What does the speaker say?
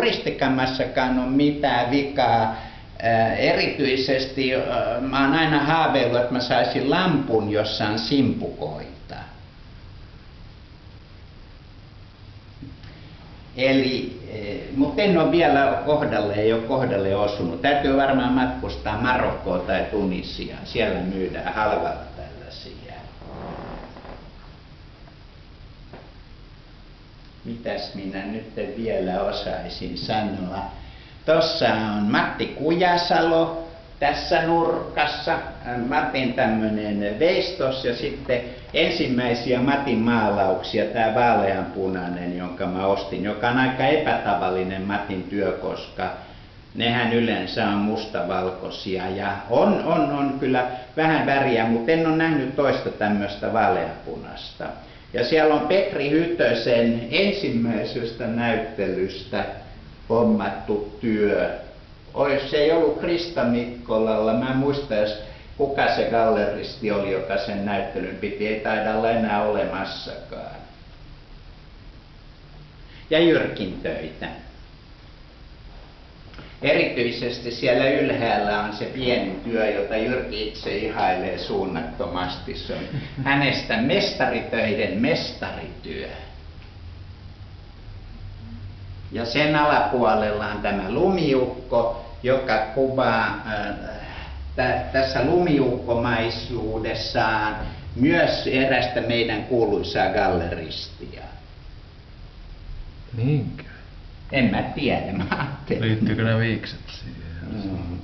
suristikamassakaan ole mitään vikaa. Erityisesti mä oon aina haaveillut, että mä saisin lampun, jossa on simpukoita. Eli, mutta en ole vielä ei ole kohdalle osunut. Täytyy varmaan matkustaa Marokkoon tai Tunisiaan. Siellä myydään halvalla tällaisia. Mitäs minä nyt vielä osaisin sanoa? Tuossa on Matti Kujasalo tässä nurkassa. Matin tämmöinen veistos ja sitten ensimmäisiä Matin maalauksia, tämä vaaleanpunainen, jonka mä ostin, joka on aika epätavallinen Matin työ, koska nehän yleensä on mustavalkoisia ja on kyllä vähän väriä, mutta en ole nähnyt toista tämmöistä vaaleanpunasta. Ja siellä on Petri Hytösen ensimmäisestä näyttelystä hommattu työ. Se ei ollut Krista Mikkolalla. Mä en muista edes kuka se galleristi oli, joka sen näyttelyn piti. Ei taida olla enää olemassakaan. Ja Jyrkin töitä. Erityisesti siellä ylhäällä on se pieni työ, jota Jyrki itse ihailee suunnattomasti. Se on hänestä mestaritöiden mestarityö. Ja sen alapuolella on tämä lumiukko, joka kuvaa tässä lumiukkomaisuudessaan myös erästä meidän kuuluisaa galleristia. Niinkö? En mä tiedä, mä ajattelin. Liittyykö ne viikset siihen?